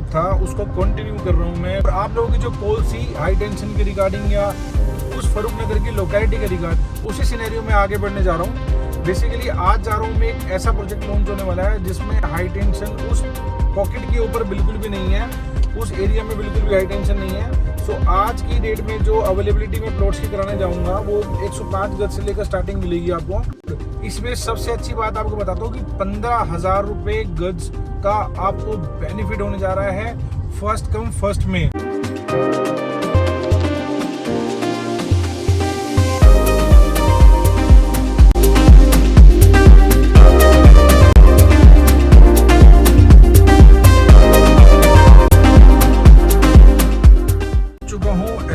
था उसको कंटिन्यू कर रहा हूँ मैं। और आप लोगों की जो कॉल थी हाई टेंशन के रिगार्डिंग या उस फरूख नगर की लोकेलिटी के रिगार्ड, उसी सिनेरियो में आगे बढ़ने जा रहा हूँ। बेसिकली आज जा रहा हूँ मैं एक ऐसा प्रोजेक्ट लॉन्च होने वाला है जिसमें हाई टेंशन उस पॉकेट के ऊपर बिल्कुल भी नहीं है, उस एरिया में बिल्कुल भी हाई टेंशन नहीं है। सो आज की डेट में जो अवेलेबिलिटी में प्लॉट्स की कराने जाऊंगा वो 105 गज से लेकर स्टार्टिंग मिलेगी आपको। इसमें सबसे अच्छी बात आपको बताता हूँ कि 15,000 रुपये गज का आपको बेनिफिट होने जा रहा है फर्स्ट कम फर्स्ट में।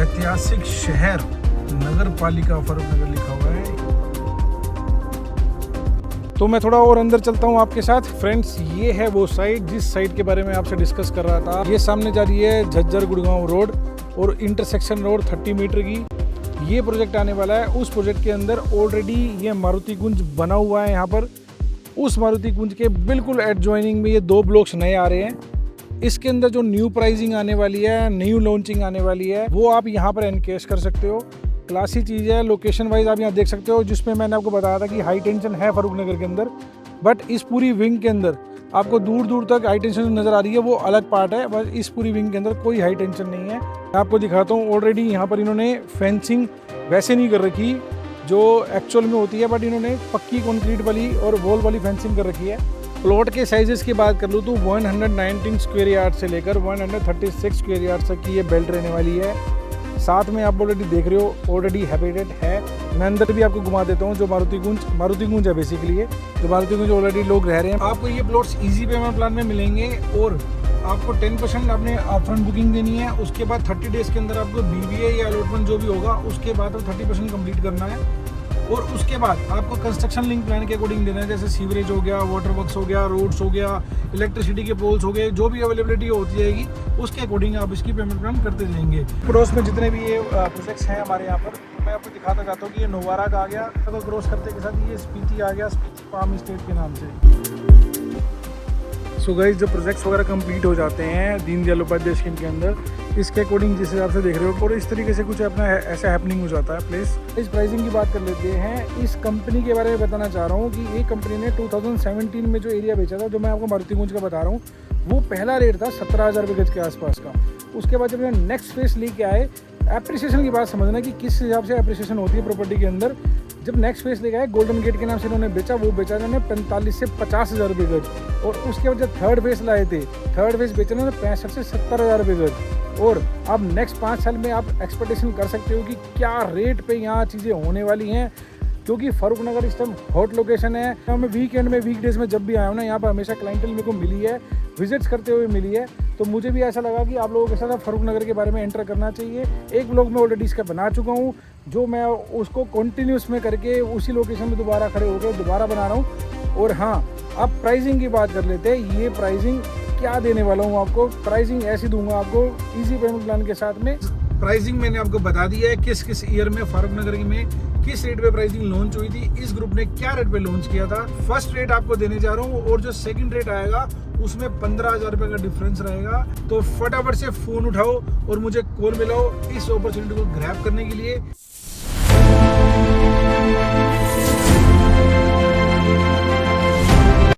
ऐतिहासिक शहर नगर पालिका फरूख नगर लिखा हुआ है। तो मैं थोड़ा और अंदर चलता हूँ आपके साथ। फ्रेंड्स, ये है वो साइट जिस साइट के बारे में आपसे डिस्कस कर रहा था। ये सामने जा रही है झज्जर गुड़गांव रोड और इंटरसेक्शन रोड 30 मीटर की। ये प्रोजेक्ट आने वाला है। उस प्रोजेक्ट के अंदर ऑलरेडी ये मारुति कुंज बना हुआ है। यहाँ पर उस मारुति कुंज के बिल्कुल एडजॉइनिंग में ये 2 ब्लॉक्स नए आ रहे हैं। इसके अंदर जो न्यू प्राइसिंग आने वाली है, न्यू लॉन्चिंग आने वाली है, वो आप यहाँ पर एनकेश कर सकते हो। क्लासी चीज़ है। लोकेशन वाइज आप यहाँ देख सकते हो, जिसमें मैंने आपको बताया था कि हाई टेंशन है फरूख नगर के अंदर, बट इस पूरी विंग के अंदर आपको दूर दूर तक हाई टेंशन नज़र आ रही है, वो अलग पार्ट है। बस इस पूरी विंग के अंदर कोई हाई टेंशन नहीं है। मैं आपको दिखाता हूँ। ऑलरेडी यहाँ पर इन्होंने फेंसिंग वैसे नहीं कर रखी जो एक्चुअल में होती है, बट इन्होंने पक्की कंक्रीट वाली और वॉल वाली फेंसिंग कर रखी है। प्लॉट के साइजेस की बात कर लूँ तो 119 स्क्वायर यार्ड से लेकर 136 स्क्वायर यार्ड तक की ये बेल्ट रहने वाली है। साथ में आप ऑलरेडी देख रहे हो, ऑलरेडी हैबिटेट है। मैं अंदर भी आपको घुमा देता हूँ। जो मारुति कुंज है बेसिकली ये, जो मारुति कुंज ऑलरेडी लोग रह रहे हैं। आपको ये प्लॉट्स इजी पेमेंट प्लान में मिलेंगे और आपको 10% आपने अपफ्रंट बुकिंग देनी है। उसके बाद 30 डेज के अंदर आपको BBA या अलॉटमेंट जो भी होगा उसके बाद 30% कंप्लीट करना है। और उसके बाद आपको कंस्ट्रक्शन लिंक प्लान के अकॉर्डिंग देना है, जैसे सीवरेज हो गया, वाटर वर्क्स हो गया, रोड्स हो गया, इलेक्ट्रिसिटी के पोल्स हो गए, जो भी अवेलेबिलिटी होती जाएगी उसके अकॉर्डिंग आप इसकी पेमेंट प्लान करते जाएंगे। क्रॉस में जितने भी ये प्रोजेक्ट्स हैं हमारे यहाँ पर, मैं आपको दिखाता चाहता हूँ कि ये नोवारा का आ गया, तो क्रॉस करते के साथ ये स्पीति आ गया, स्पीति पाम स्टेट के नाम से। सो गाइस, जब प्रोजेक्ट्स वगैरह कंप्लीट हो जाते हैं दीनदयाल उपाध्याय स्कीम के अंदर, इसके अकॉर्डिंग जिस हिसाब से देख रहे हो और इस तरीके से कुछ अपना ऐसा हैपनिंग हो जाता है प्लेस। इस प्राइसिंग की बात कर लेते हैं। इस कंपनी के बारे में बताना चाह रहा हूँ कि ये कंपनी ने 2017 में जो एरिया बेचा था, जो मैं आपको मारुति कुंज का बता रहा हूँ, वो पहला रेट था 17,000 रुपये गज के आसपास का। उसके बाद जब मैं नेक्स्ट फेस लेके आए, एप्रिसिएशन की बात समझना कि किस हिसाब से एप्रिसिएशन होती है प्रॉपर्टी के अंदर। जब नेक्स्ट फेस लेके आए, गोल्डन गेट के नाम से इन्होंने बेचा, वो बेचा इन्होंने 45 से 50,000 रुपये गज। और उसके बाद जब थर्ड फेस लाए थे, थर्ड फेस बेचा इन्होंने 65 से 70,000 रुपये गज। और अब नेक्स्ट 5 साल में आप एक्सपेक्टेशन कर सकते हो कि क्या रेट पे यहाँ चीज़ें होने वाली हैं, क्योंकि फरूख नगर इस टाइम हॉट लोकेशन है। मैं वीकेंड में, वीकडेज में जब भी आया हूँ ना, यहाँ पर हमेशा क्लाइंटल मेरे को मिली है, विजिट्स करते हुए मिली है। तो मुझे भी ऐसा लगा कि आप लोगों के साथ फरूख नगर के बारे में एंटर करना चाहिए। एक ब्लॉग में ऑलरेडी इसका बना चुका हूँ, जो मैं उसको कंटिन्यूस में करके उसी लोकेशन में दोबारा खड़े होकर दोबारा बना रहा हूँ। और हाँ, अब प्राइसिंग की बात कर लेते हैं। ये प्राइसिंग क्या देने वाला हूँ आपको, प्राइसिंग ऐसी दूंगा आपको इजी पेमेंट प्लान के साथ में। प्राइसिंग मैंने आपको बता दी है, किस किस ईयर में फरूख नगर में किस रेट पे प्राइसिंग लॉन्च हुई थी, इस ग्रुप ने क्या रेट पे लॉन्च किया था। फर्स्ट रेट आपको देने जा रहा हूँ और जो सेकंड रेट आएगा उसमें 15,000 रुपये का डिफरेंस रहेगा। तो फटाफट से फोन उठाओ और मुझे कॉल मिलाओ इस अपॉर्चुनिटी को ग्रैब करने के लिए।